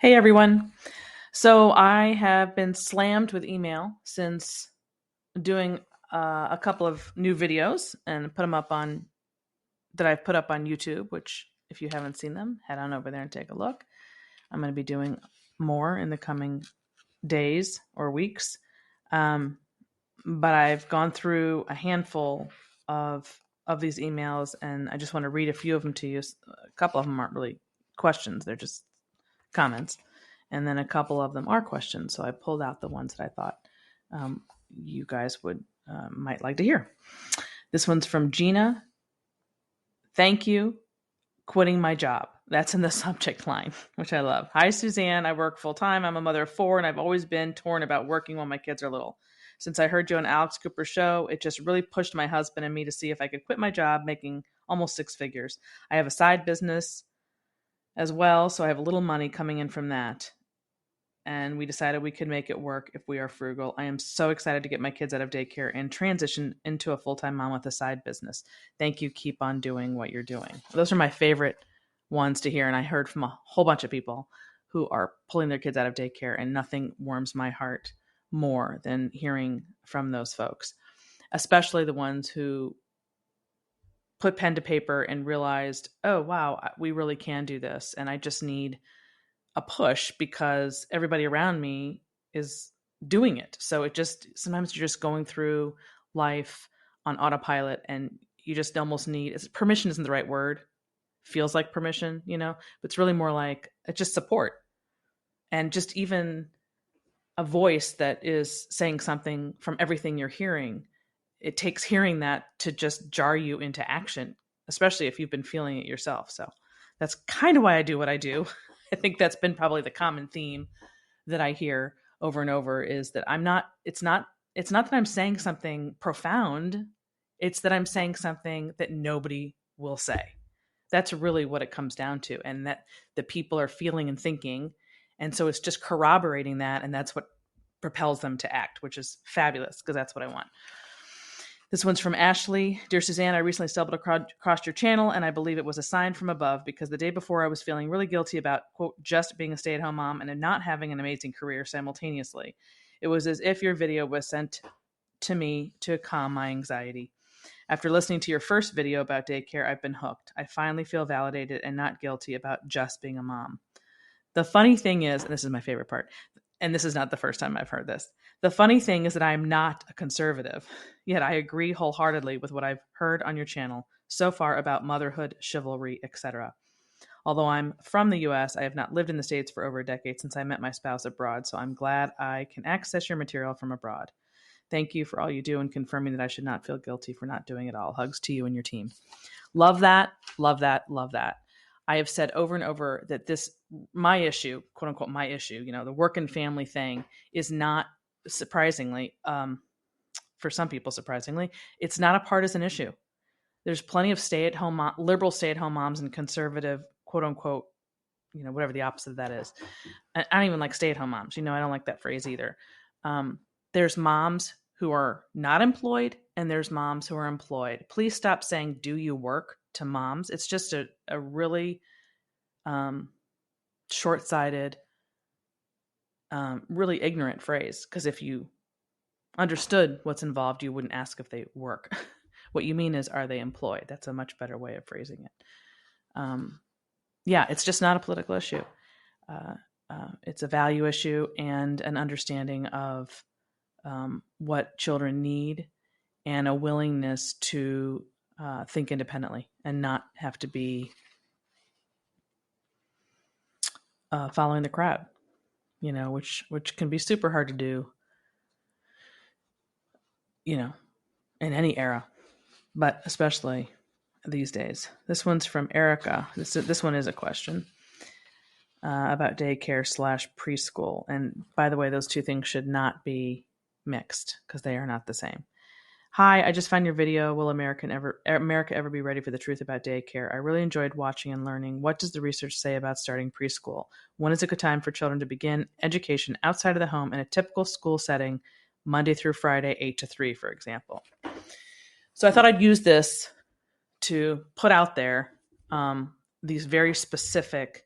Hey everyone. So I have been slammed with email since doing a couple of new videos and put them up on that I've put up on YouTube, which if you haven't seen them, head on over there and take a look. I'm going to be doing more in the coming days or weeks. Um, but I've gone through a handful of these emails and I just want to read a few of them to you. A couple of them aren't really questions, they're just comments. And then a couple of them are questions. So I pulled out the ones that I thought you guys would might like to hear. This one's from Gina. Thank you. Quitting my job. That's in the subject line, which I love. Hi, Suzanne. I work full time. I'm a mother of four, and I've always been torn about working while my kids are little. Since I heard you on Alex Cooper's show, it just really pushed my husband and me to see if I could quit my job making almost six figures. I have a side business as well, so I have a little money coming in from that. And we decided we could make it work if we are frugal. I am so excited to get my kids out of daycare and transition into a full-time mom with a side business. Thank you. Keep on doing what you're doing. Those are my favorite ones to hear. And I heard from a whole bunch of people who are pulling their kids out of daycare, and nothing warms my heart more than hearing from those folks, especially the ones who put pen to paper and realized, oh, wow, we really can do this. And I just need a push because everybody around me is doing it. So it just, sometimes you're just going through life on autopilot and you just almost need, permission isn't the right word. Feels like permission, but it's really more like it's just support and just even a voice that is saying something from everything you're hearing. It takes hearing that to just jar you into action, especially if you've been feeling it yourself. So that's kind of why I do what I do. I think that's been probably the common theme that I hear over and over is that it's not that I'm saying something profound. It's that I'm saying something that nobody will say. That's really what it comes down to. And that the people are feeling and thinking. And so it's just corroborating that. And that's what propels them to act, which is fabulous because that's what I want. This one's from Ashley. Dear Suzanne, I recently stumbled across your channel, and I believe it was a sign from above because the day before I was feeling really guilty about, quote, just being a stay-at-home mom and not having an amazing career simultaneously. It was as if your video was sent to me to calm my anxiety. After listening to your first video about daycare, I've been hooked. I finally feel validated and not guilty about just being a mom. The funny thing is, and this is my favorite part, and this is not the first time I've heard this. The funny thing is that I'm not a conservative, yet I agree wholeheartedly with what I've heard on your channel so far about motherhood, chivalry, etc. Although I'm from the US, I have not lived in the States for over a decade since I met my spouse abroad, so I'm glad I can access your material from abroad. Thank you for all you do and confirming that I should not feel guilty for not doing it all. Hugs to you and your team. Love that, love that, love that. I have said over and over that my issue, quote unquote, my issue, the work and family thing is not surprisingly, for some people, surprisingly, it's not a partisan issue. There's plenty of liberal stay-at-home moms and conservative, quote unquote, whatever the opposite of that is. I don't even like stay-at-home moms. I don't like that phrase either. There's moms who are not employed and there's moms who are employed. Please stop saying, do you work to moms? It's just a really short-sighted, really ignorant phrase. Because if you understood what's involved, you wouldn't ask if they work. What you mean is, are they employed? That's a much better way of phrasing it. Yeah, it's just not a political issue. It's a value issue and an understanding of what children need and a willingness to think independently and not have to be following the crowd, which can be super hard to do, in any era, but especially these days. This one's from Erica. This one is a question about daycare / preschool. And by the way, those two things should not be mixed because they are not the same. Hi, I just found your video. Will America ever be ready for the truth about daycare? I really enjoyed watching and learning. What does the research say about starting preschool? When is a good time for children to begin education outside of the home in a typical school setting, Monday through Friday, 8 to 3, for example? So I thought I'd use this to put out there these very specific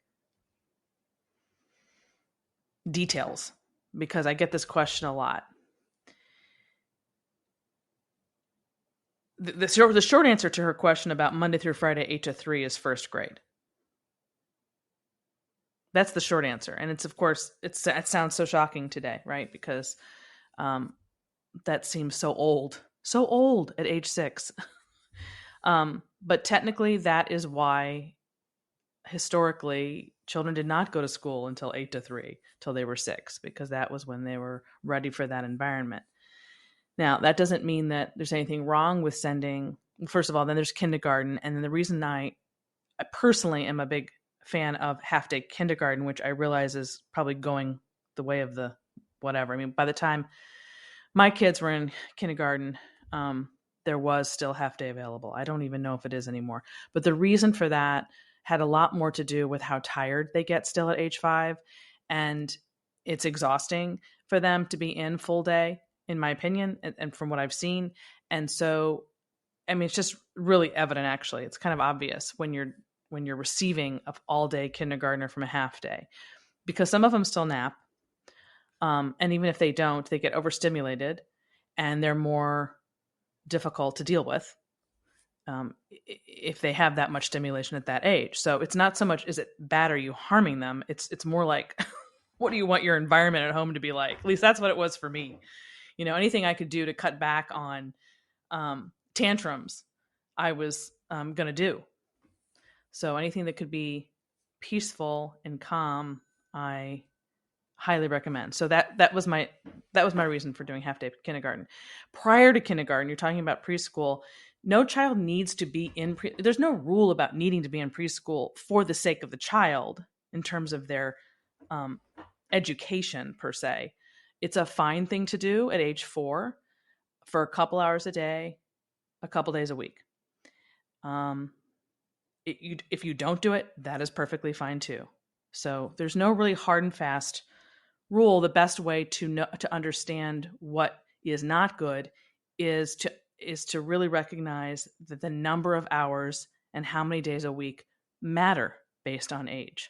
details because I get this question a lot. The short answer to her question about Monday through Friday, 8 to 3 is first grade. That's the short answer. And it's, of course, it sounds so shocking today, right? Because um, that seems so old at age 6. But technically, that is why historically children did not go to school until 8 to 3, till they were 6, because that was when they were ready for that environment. Now, that doesn't mean that there's anything wrong with sending, first of all, then there's kindergarten. And then the reason I personally am a big fan of half day kindergarten, which I realize is probably going the way of the whatever. I mean, by the time my kids were in kindergarten, there was still half day available. I don't even know if it is anymore. But the reason for that had a lot more to do with how tired they get still at age 5. And it's exhausting for them to be in full day, in my opinion, and from what I've seen. And so, I mean, it's just really evident, actually. It's kind of obvious when you're receiving an all day kindergartner from a half day, because some of them still nap. And even if they don't, they get overstimulated and they're more difficult to deal with if they have that much stimulation at that age. So it's not so much, is it bad, are you harming them? It's more like, what do you want your environment at home to be like? At least that's what it was for me. Anything I could do to cut back on tantrums, I was going to do. So anything that could be peaceful and calm, I highly recommend. So that was my reason for doing half day kindergarten. Prior to kindergarten, you're talking about preschool. No child needs to be in there's no rule about needing to be in preschool for the sake of the child in terms of their education per se. It's a fine thing to do at age 4 for a couple hours a day, a couple days a week. If you don't do it, that is perfectly fine too. So there's no really hard and fast rule. The best way to understand what is not good is to really recognize that the number of hours and how many days a week matter based on age.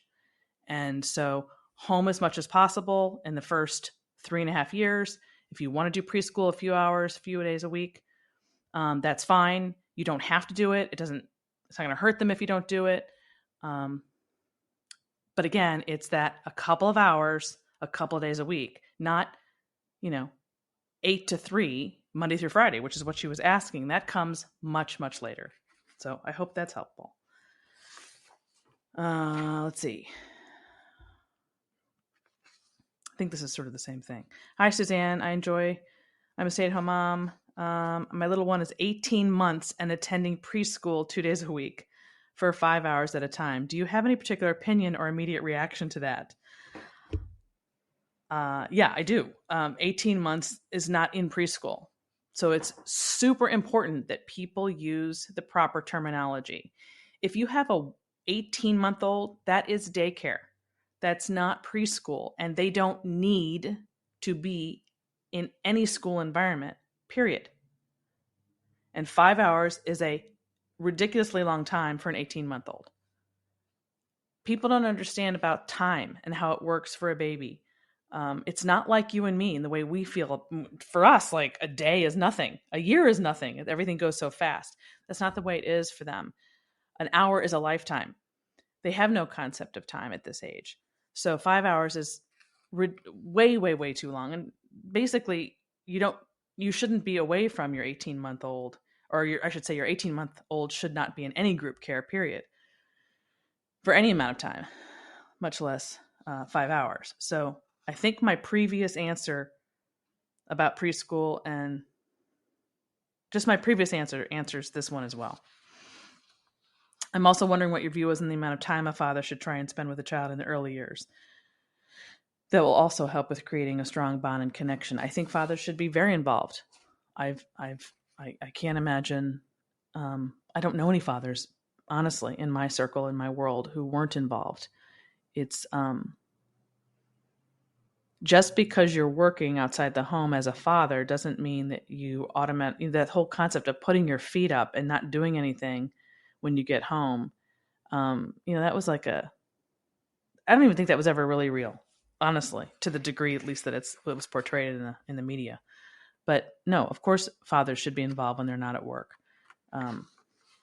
And so home as much as possible in the first 3.5 years. If you want to do preschool a few hours, a few days a week, that's fine. You don't have to do it. It's not going to hurt them if you don't do it. But again, it's that a couple of hours, a couple of days a week, not, 8 to 3, Monday through Friday, which is what she was asking. That comes much, much later. So I hope that's helpful. Let's see. I think this is sort of the same thing. Hi, Suzanne. I'm a stay-at-home mom. My little one is 18 months and attending preschool 2 days a week for 5 hours at a time. Do you have any particular opinion or immediate reaction to that? Yeah, I do. 18 months is not in preschool. So it's super important that people use the proper terminology. If you have a 18-month-old, that is daycare. That's not preschool, and they don't need to be in any school environment, period. And 5 hours is a ridiculously long time for an 18-month-old. People don't understand about time and how it works for a baby. It's not like you and me and the way we feel. For us, like a day is nothing. A year is nothing. Everything goes so fast. That's not the way it is for them. An hour is a lifetime. They have no concept of time at this age. So 5 hours is way, way, way too long. And basically, you shouldn't be away from your 18-month-old, or your 18-month-old should not be in any group care, period, for any amount of time, much less 5 hours. So I think my previous answer about preschool and just my previous answer answers this one as well. I'm also wondering what your view is on the amount of time a father should try and spend with a child in the early years. That will also help with creating a strong bond and connection. I think fathers should be very involved. I can't imagine. I don't know any fathers, honestly, in my circle, in my world, who weren't involved. It's just because you're working outside the home as a father doesn't mean that you that whole concept of putting your feet up and not doing anything when you get home. That was like I don't even think that was ever really real. honestly, to the degree at least that it was portrayed in the media. But no, of course, fathers should be involved when they're not at work. Um,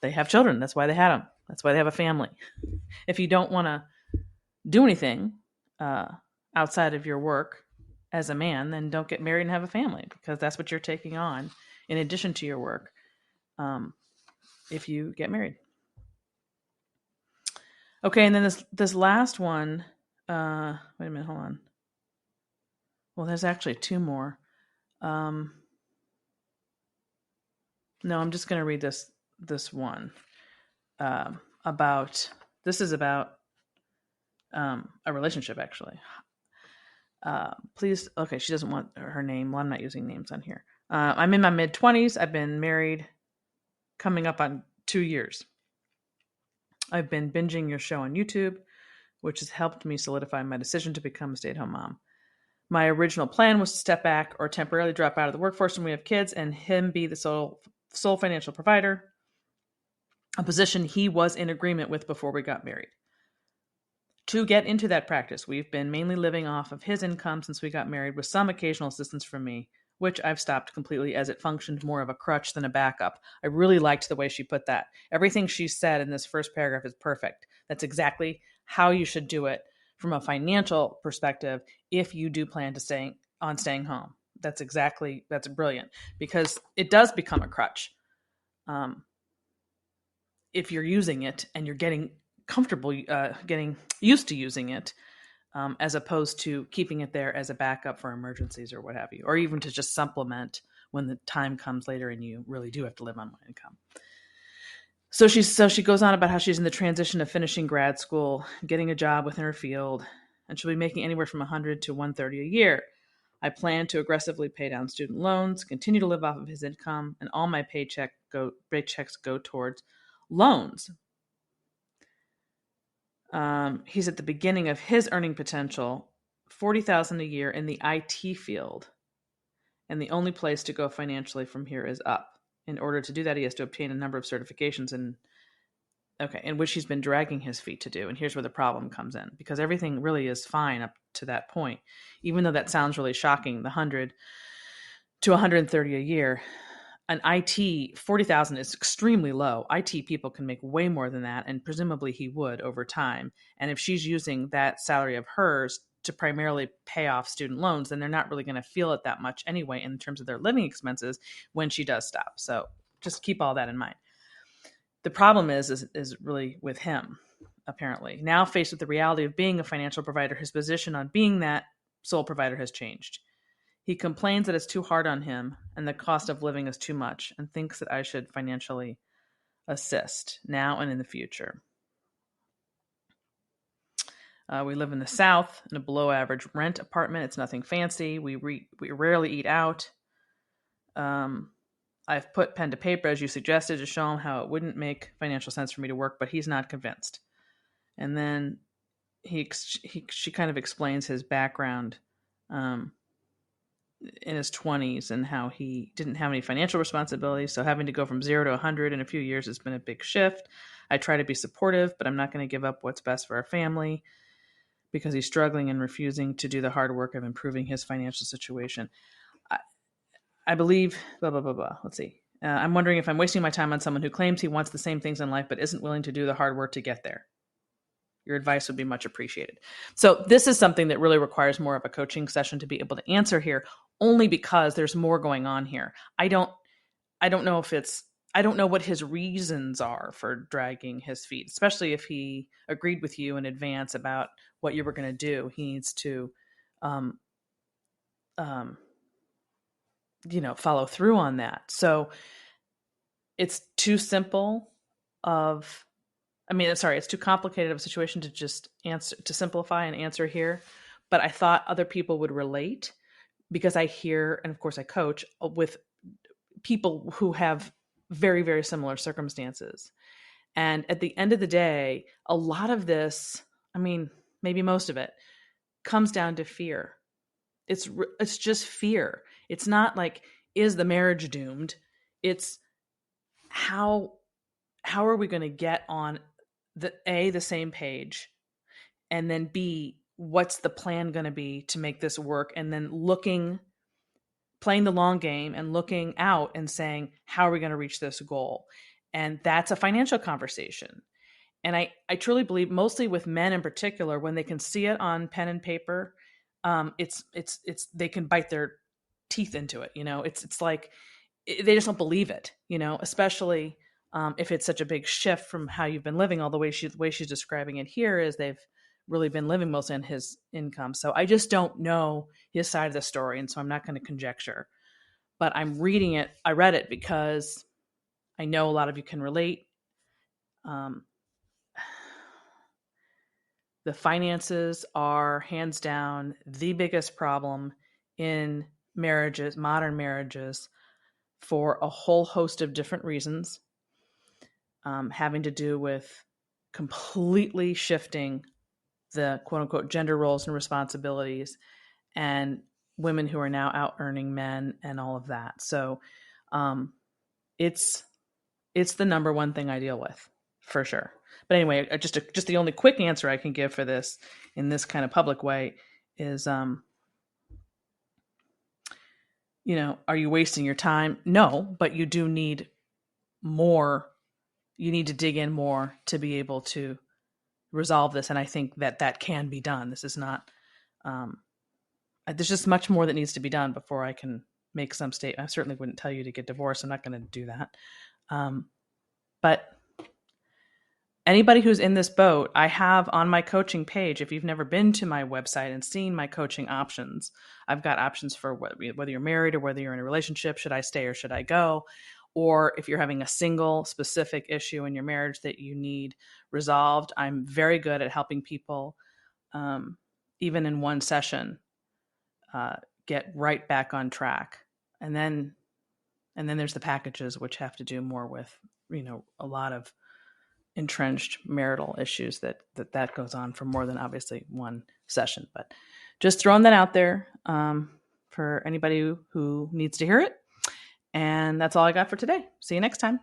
they have children. That's why they had them. That's why they have a family. If you don't want to do anything uh, outside of your work as a man, then don't get married and have a family, because that's what you're taking on in addition to your work. If you get married. Okay, and then this last one. Wait a minute, hold on. Well, there's actually two more. No, I'm just going to read this one about. This is about a relationship, actually. Please, okay, she doesn't want her name. Well, I'm not using names on here. I'm in my mid-20s. I've been married coming up on 2 years. I've been binging your show on YouTube, which has helped me solidify my decision to become a stay-at-home mom. My original plan was to step back or temporarily drop out of the workforce when we have kids and him be the sole financial provider, a position he was in agreement with before we got married. To get into that practice, we've been mainly living off of his income since we got married, with some occasional assistance from me, which I've stopped completely as it functioned more of a crutch than a backup. I really liked the way she put that. Everything she said in this first paragraph is perfect. That's exactly how you should do it from a financial perspective if you do plan to staying home. That's brilliant, because it does become a crutch. If you're using it and you're getting comfortable, getting used to using it, as opposed to keeping it there as a backup for emergencies or what have you, or even to just supplement when the time comes later and you really do have to live on one income. So she goes on about how she's in the transition of finishing grad school, getting a job within her field, and she'll be making anywhere from $100 to $130 a year. I plan to aggressively pay down student loans, continue to live off of his income, and all my paychecks go towards loans. He's at the beginning of his earning potential, $40,000 a year in the IT field, and the only place to go financially from here is up. In order to do that, he has to obtain a number of certifications in which he's been dragging his feet to do. And here's where the problem comes in, because everything really is fine up to that point, even though that sounds really shocking. The 100 to 130 a year. An IT 40,000 is extremely low. IT people can make way more than that, and presumably he would over time. And if she's using that salary of hers to primarily pay off student loans, then they're not really going to feel it that much anyway in terms of their living expenses when she does stop. So just keep all that in mind. The problem is really with him, apparently. Now faced with the reality of being a financial provider, his position on being that sole provider has changed. He complains that it's too hard on him and the cost of living is too much, and thinks that I should financially assist now and in the future. We live in the South in a below average rent apartment. It's nothing fancy. We rarely eat out. I've put pen to paper, as you suggested, to show him how it wouldn't make financial sense for me to work, but he's not convinced. And then she kind of explains his background in his 20s and how he didn't have any financial responsibilities. So having to go from 0 to 100 in a few years has been a big shift. I try to be supportive, but I'm not going to give up what's best for our family because he's struggling and refusing to do the hard work of improving his financial situation. I believe, blah, blah, blah, blah. Let's see. I'm wondering if I'm wasting my time on someone who claims he wants the same things in life, but isn't willing to do the hard work to get there. Your advice would be much appreciated. So this is something that really requires more of a coaching session to be able to answer here, only because there's more going on here. I don't know what his reasons are for dragging his feet, especially if he agreed with you in advance about what you were going to do. He needs to, follow through on that. So it's too it's too complicated of a situation to just to simplify and answer here. But I thought other people would relate, because I hear, and of course I coach with people who have very, very similar circumstances. And at the end of the day, a lot of this, maybe most of it, comes down to fear. It's just fear. It's not like, is the marriage doomed? It's how are we going to get on the same page, and then B, what's the plan going to be to make this work, and then playing the long game and looking out and saying, how are we going to reach this goal? And that's a financial conversation. And I truly believe, mostly with men in particular, when they can see it on pen and paper, it's they can bite their teeth into it. It's like they just don't believe it. Especially if it's such a big shift from how you've been living. All the way she's describing it here is they've really been living mostly on his income. So I just don't know his side of the story, and so I'm not going to conjecture. But I'm reading it. I read it because I know a lot of you can relate. The finances are hands down the biggest problem in marriages, modern marriages, for a whole host of different reasons, having to do with completely shifting the quote unquote gender roles and responsibilities, and women who are now out earning men and all of that. So it's the number one thing I deal with, for sure. But anyway, just the only quick answer I can give for this in this kind of public way is, are you wasting your time? No, but you do need more. You need to dig in more to be able to resolve this. And I think that can be done. This is not, there's just much more that needs to be done before I can make some statement. I certainly wouldn't tell you to get divorced. I'm not going to do that. But anybody who's in this boat, I have on my coaching page, if you've never been to my website and seen my coaching options, I've got options for whether you're married or whether you're in a relationship. Should I stay or should I go? Or if you're having a single specific issue in your marriage that you need resolved, I'm very good at helping people, even in one session, get right back on track. And then there's the packages, which have to do more with, a lot of entrenched marital issues that goes on for more than obviously one session. But just throwing that out there for anybody who needs to hear it. And that's all I got for today. See you next time.